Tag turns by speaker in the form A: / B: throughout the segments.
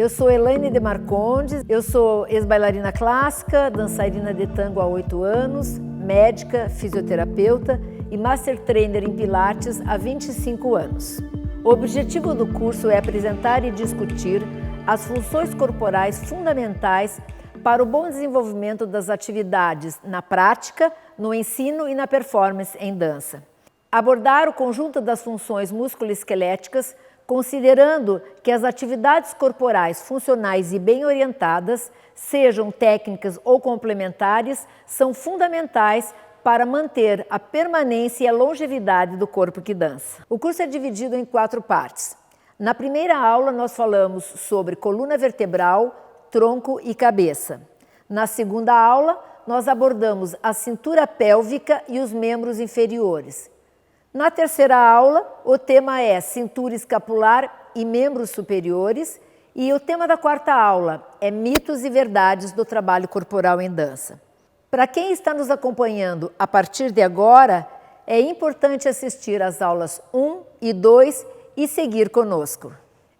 A: Eu sou Elaine de Marcondes, eu sou ex-bailarina clássica, dançarina de tango há 8 anos, médica, fisioterapeuta e master trainer em Pilates há 25 anos. O objetivo do curso é apresentar e discutir as funções corporais fundamentais para o bom desenvolvimento das atividades na prática, no ensino e na performance em dança. Abordar o conjunto das funções musculoesqueléticas, considerando que as atividades corporais funcionais e bem orientadas, sejam técnicas ou complementares, são fundamentais para manter a permanência e a longevidade do corpo que dança. O curso é dividido em 4 partes. Na primeira aula, nós falamos sobre coluna vertebral, tronco e cabeça. Na segunda aula, nós abordamos a cintura pélvica e os membros inferiores. Na terceira aula, o tema é cintura escapular e membros superiores, e o tema da quarta aula é mitos e verdades do trabalho corporal em dança. Para quem está nos acompanhando a partir de agora, é importante assistir às aulas 1 e 2 e seguir conosco.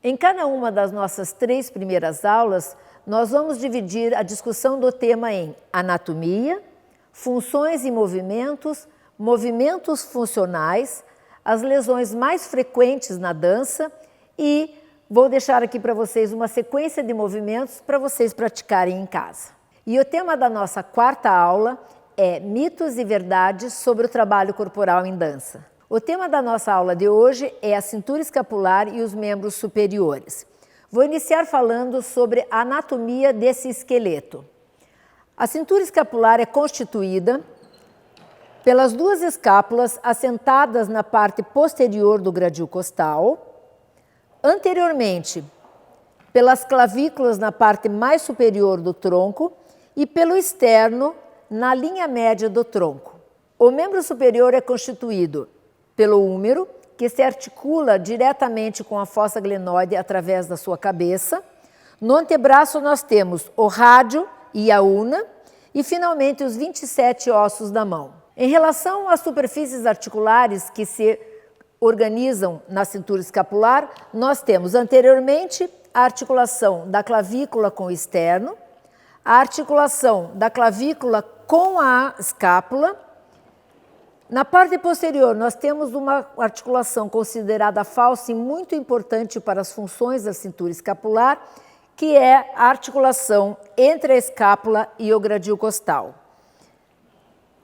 A: Em cada uma das nossas 3 primeiras aulas, nós vamos dividir a discussão do tema em anatomia, funções e movimentos, movimentos funcionais, as lesões mais frequentes na dança e vou deixar aqui para vocês uma sequência de movimentos para vocês praticarem em casa. E o tema da nossa quarta aula é mitos e verdades sobre o trabalho corporal em dança. O tema da nossa aula de hoje é a cintura escapular e os membros superiores. Vou iniciar falando sobre a anatomia desse esqueleto. A cintura escapular é constituída pelas 2 escápulas assentadas na parte posterior do gradil costal, anteriormente pelas clavículas na parte mais superior do tronco e pelo externo na linha média do tronco. O membro superior é constituído pelo húmero, que se articula diretamente com a fossa glenoide através da sua cabeça. No antebraço nós temos o rádio e a una e finalmente os 27 ossos da mão. Em relação às superfícies articulares que se organizam na cintura escapular, nós temos anteriormente a articulação da clavícula com o externo, a articulação da clavícula com a escápula. Na parte posterior, nós temos uma articulação considerada falsa e muito importante para as funções da cintura escapular, que é a articulação entre a escápula e o gradil costal.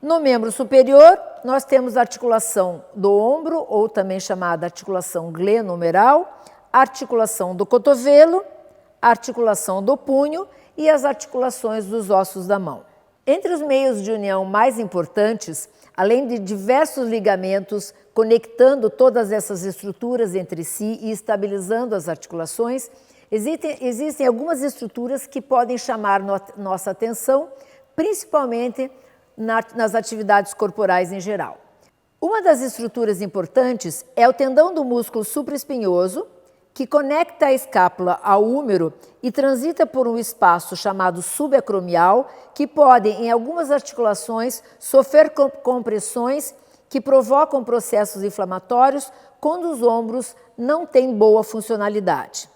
A: No membro superior, nós temos a articulação do ombro, ou também chamada articulação glenohumeral, a articulação do cotovelo, a articulação do punho e as articulações dos ossos da mão. Entre os meios de união mais importantes, além de diversos ligamentos conectando todas essas estruturas entre si e estabilizando as articulações, existem algumas estruturas que podem chamar nossa atenção, principalmente nas atividades corporais em geral. Uma das estruturas importantes é o tendão do músculo supraespinhoso, que conecta a escápula ao húmero e transita por um espaço chamado subacromial, que pode, em algumas articulações, sofrer compressões que provocam processos inflamatórios quando os ombros não têm boa funcionalidade.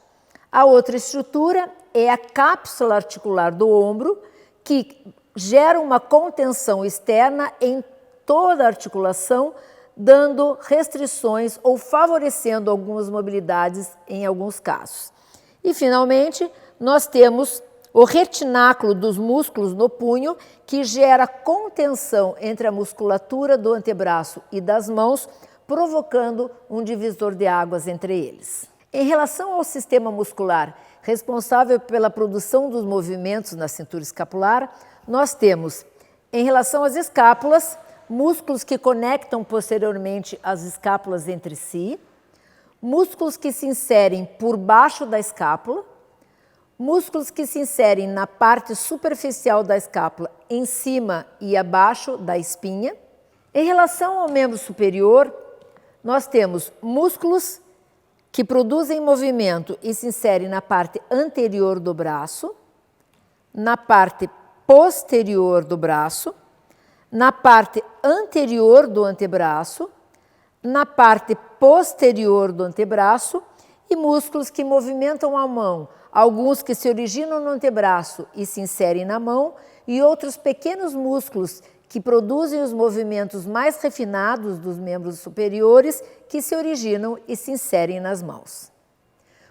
A: A outra estrutura é a cápsula articular do ombro, que gera uma contenção externa em toda a articulação, dando restrições ou favorecendo algumas mobilidades em alguns casos. E, finalmente, nós temos o retináculo dos músculos no punho, que gera contenção entre a musculatura do antebraço e das mãos, provocando um divisor de águas entre eles. Em relação ao sistema muscular responsável pela produção dos movimentos na cintura escapular, nós temos, em relação às escápulas, músculos que conectam posteriormente as escápulas entre si, músculos que se inserem por baixo da escápula, músculos que se inserem na parte superficial da escápula, em cima e abaixo da espinha. Em relação ao membro superior, nós temos músculos que produzem movimento e se inserem na parte anterior do braço, na parte posterior do braço, na parte anterior do antebraço, na parte posterior do antebraço e músculos que movimentam a mão alguns que se originam no antebraço e se inserem na mão, e outros pequenos músculos que produzem os movimentos mais refinados dos membros superiores, que se originam e se inserem nas mãos.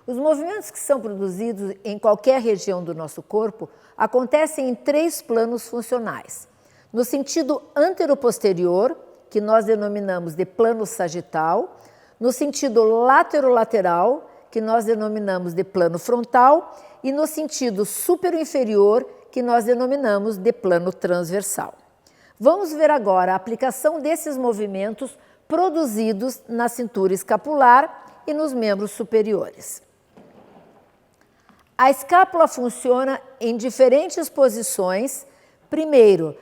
A: Os movimentos que são produzidos em qualquer região do nosso corpo acontecem em 3 planos funcionais. No sentido antero-posterior, que nós denominamos de plano sagital, no sentido laterolateral, que nós denominamos de plano frontal, e no sentido supero-inferior, que nós denominamos de plano transversal. Vamos ver agora a aplicação desses movimentos produzidos na cintura escapular e nos membros superiores. A escápula funciona em diferentes posições, primeiro,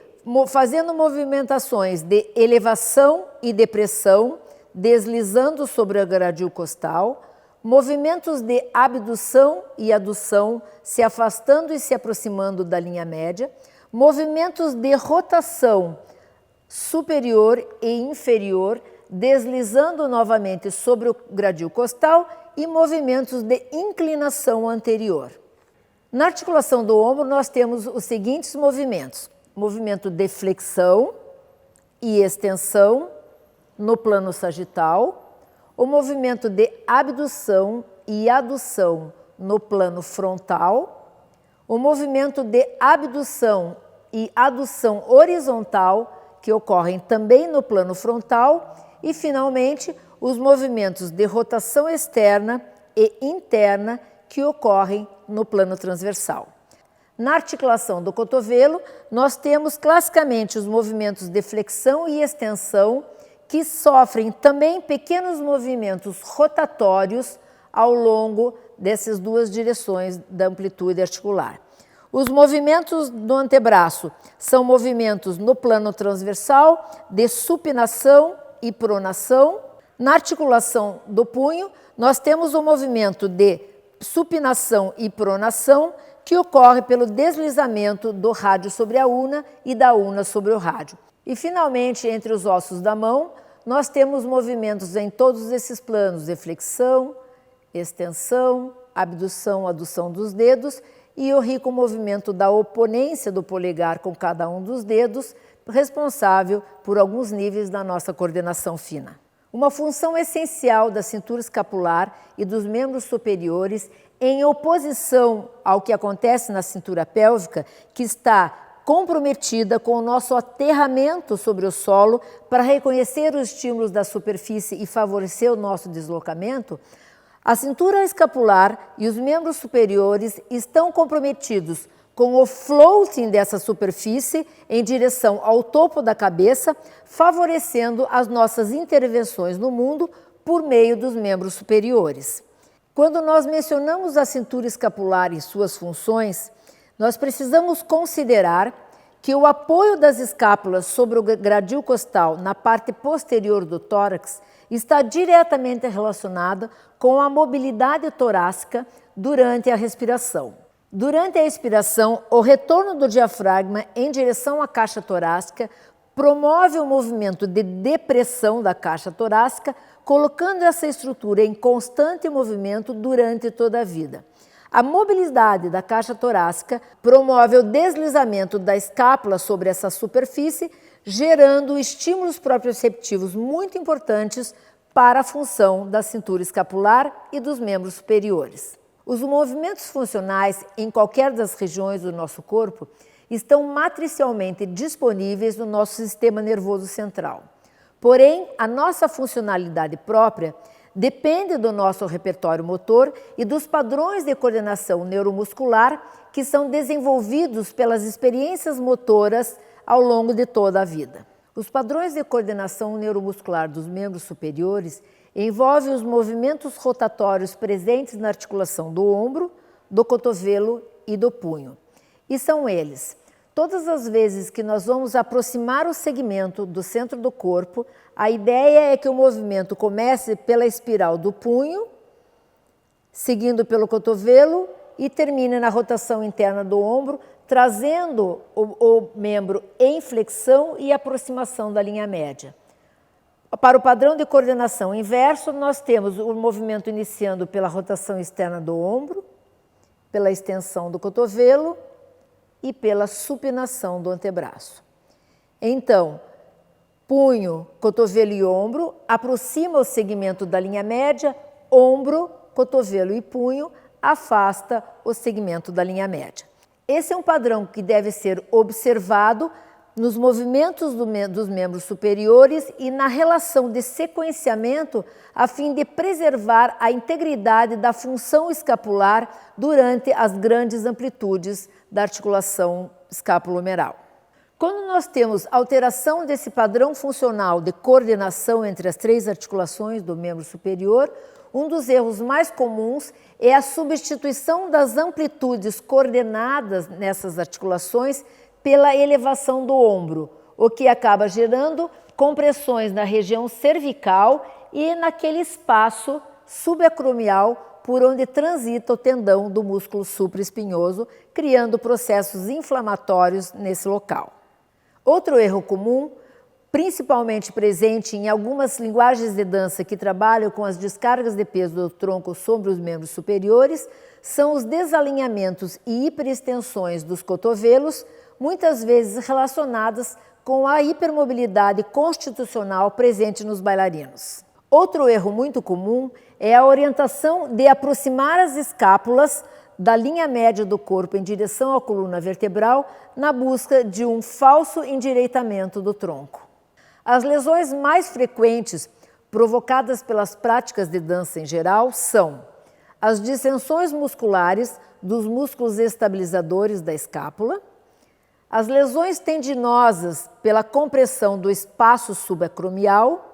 A: fazendo movimentações de elevação e depressão, deslizando sobre o gradil costal, movimentos de abdução e adução, se afastando e se aproximando da linha média, movimentos de rotação superior e inferior, deslizando novamente sobre o gradil costal, e movimentos de inclinação anterior. Na articulação do ombro, nós temos os seguintes movimentos: movimento de flexão e extensão no plano sagital, o movimento de abdução e adução no plano frontal, o movimento de abdução e adução horizontal, que ocorrem também no plano frontal, e, finalmente, os movimentos de rotação externa e interna que ocorrem no plano transversal. Na articulação do cotovelo, nós temos classicamente os movimentos de flexão e extensão, que sofrem também pequenos movimentos rotatórios ao longo dessas 2 direções da amplitude articular. Os movimentos do antebraço são movimentos no plano transversal de supinação e pronação. Na articulação do punho, nós temos o movimento de supinação e pronação, que ocorre pelo deslizamento do rádio sobre a una e da una sobre o rádio. E, finalmente, entre os ossos da mão, nós temos movimentos em todos esses planos de flexão, extensão, abdução, adução dos dedos, e o rico movimento da oponência do polegar com cada um dos dedos, responsável por alguns níveis da nossa coordenação fina. Uma função essencial da cintura escapular e dos membros superiores, em oposição ao que acontece na cintura pélvica, que está comprometida com o nosso aterramento sobre o solo para reconhecer os estímulos da superfície e favorecer o nosso deslocamento, a cintura escapular e os membros superiores estão comprometidos com o floating dessa superfície em direção ao topo da cabeça, favorecendo as nossas intervenções no mundo por meio dos membros superiores. Quando nós mencionamos a cintura escapular e suas funções, nós precisamos considerar que o apoio das escápulas sobre o gradil costal na parte posterior do tórax está diretamente relacionado com a mobilidade torácica durante a respiração. Durante a expiração, o retorno do diafragma em direção à caixa torácica promove o movimento de depressão da caixa torácica, colocando essa estrutura em constante movimento durante toda a vida. A mobilidade da caixa torácica promove o deslizamento da escápula sobre essa superfície, gerando estímulos proprioceptivos muito importantes para a função da cintura escapular e dos membros superiores. Os movimentos funcionais em qualquer das regiões do nosso corpo estão matricialmente disponíveis no nosso sistema nervoso central. Porém, a nossa funcionalidade própria depende do nosso repertório motor e dos padrões de coordenação neuromuscular que são desenvolvidos pelas experiências motoras ao longo de toda a vida. Os padrões de coordenação neuromuscular dos membros superiores envolvem os movimentos rotatórios presentes na articulação do ombro, do cotovelo e do punho. E são eles: todas as vezes que nós vamos aproximar o segmento do centro do corpo, a ideia é que o movimento comece pela espiral do punho, seguindo pelo cotovelo e termine na rotação interna do ombro, trazendo o membro em flexão e aproximação da linha média. Para o padrão de coordenação inverso, nós temos o movimento iniciando pela rotação externa do ombro, pela extensão do cotovelo e pela supinação do antebraço. Então, punho, cotovelo e ombro, aproxima o segmento da linha média, ombro, cotovelo e punho, afasta o segmento da linha média. Esse é um padrão que deve ser observado nos movimentos dos membros superiores e na relação de sequenciamento a fim de preservar a integridade da função escapular durante as grandes amplitudes da articulação escapulohumeral. Quando nós temos alteração desse padrão funcional de coordenação entre as três articulações do membro superior, um dos erros mais comuns é a substituição das amplitudes coordenadas nessas articulações pela elevação do ombro, o que acaba gerando compressões na região cervical e naquele espaço subacromial por onde transita o tendão do músculo supraespinhoso, criando processos inflamatórios nesse local. Outro erro comum, principalmente presente em algumas linguagens de dança que trabalham com as descargas de peso do tronco sobre os membros superiores, são os desalinhamentos e hiperextensões dos cotovelos, muitas vezes relacionadas com a hipermobilidade constitucional presente nos bailarinos. Outro erro muito comum é a orientação de aproximar as escápulas da linha média do corpo em direção à coluna vertebral na busca de um falso endireitamento do tronco. As lesões mais frequentes provocadas pelas práticas de dança em geral são as distensões musculares dos músculos estabilizadores da escápula, as lesões tendinosas pela compressão do espaço subacromial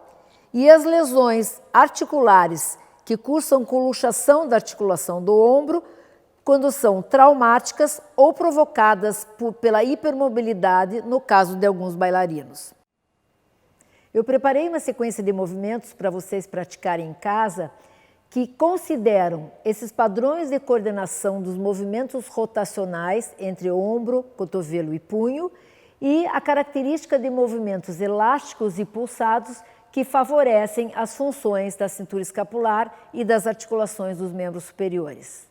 A: e as lesões articulares que cursam com luxação da articulação do ombro quando são traumáticas ou provocadas pela hipermobilidade no caso de alguns bailarinos. Eu preparei uma sequência de movimentos para vocês praticarem em casa que consideram esses padrões de coordenação dos movimentos rotacionais entre ombro, cotovelo e punho e a característica de movimentos elásticos e pulsados que favorecem as funções da cintura escapular e das articulações dos membros superiores.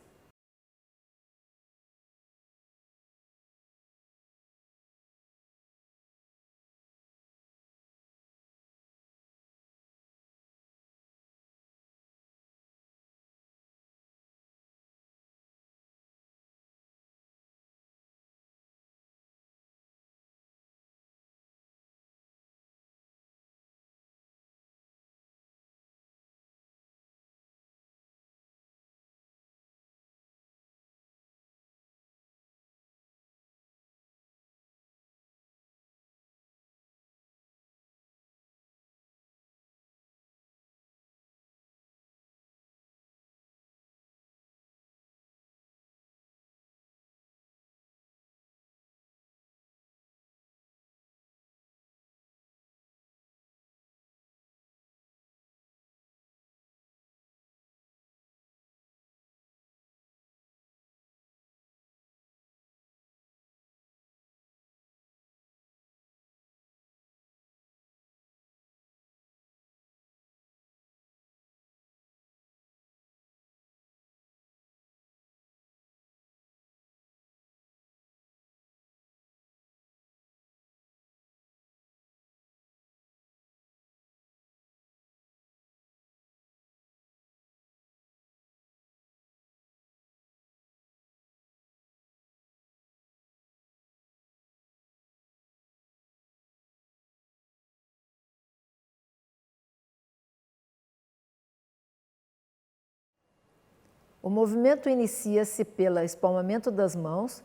A: O movimento inicia-se pelo espalmamento das mãos,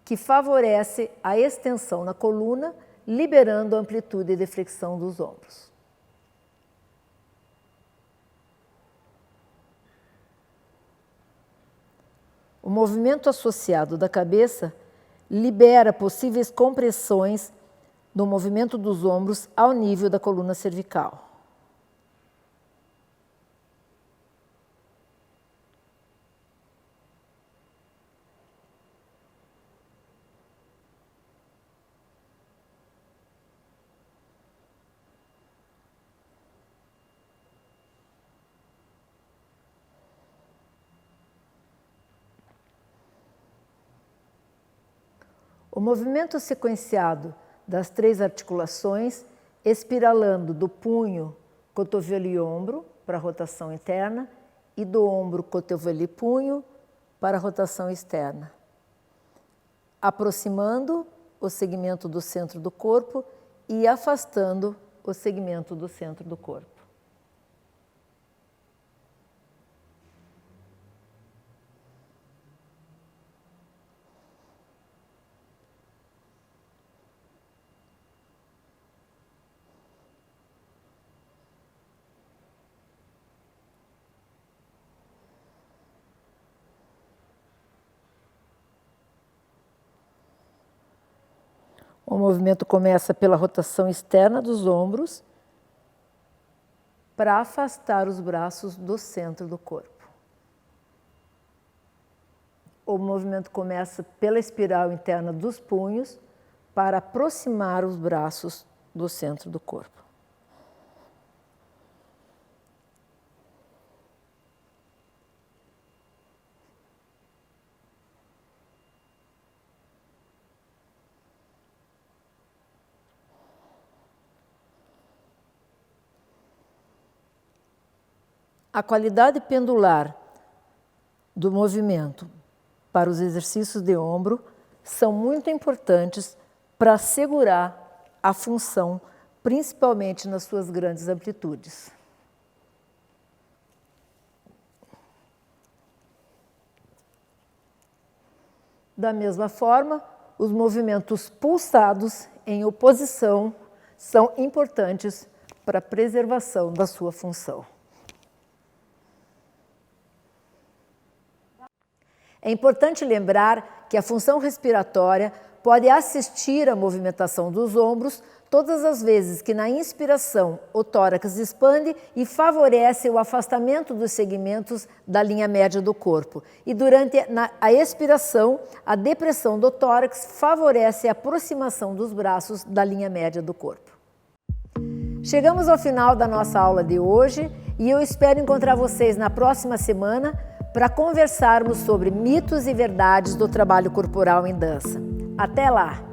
A: que favorece a extensão na coluna, liberando a amplitude de flexão dos ombros. O movimento associado da cabeça libera possíveis compressões no movimento dos ombros ao nível da coluna cervical. O movimento sequenciado das 3 articulações, espiralando do punho, cotovelo e ombro para a rotação interna e do ombro, cotovelo e punho para a rotação externa. Aproximando o segmento do centro do corpo e afastando o segmento do centro do corpo. O movimento começa pela rotação externa dos ombros para afastar os braços do centro do corpo. O movimento começa pela espiral interna dos punhos para aproximar os braços do centro do corpo. A qualidade pendular do movimento para os exercícios de ombro são muito importantes para assegurar a função, principalmente nas suas grandes amplitudes. Da mesma forma, os movimentos pulsados em oposição são importantes para a preservação da sua função. É importante lembrar que a função respiratória pode assistir à movimentação dos ombros todas as vezes que na inspiração o tórax expande e favorece o afastamento dos segmentos da linha média do corpo. E durante a expiração, a depressão do tórax favorece a aproximação dos braços da linha média do corpo. Chegamos ao final da nossa aula de hoje e eu espero encontrar vocês na próxima semana para conversarmos sobre mitos e verdades do trabalho corporal em dança. Até lá!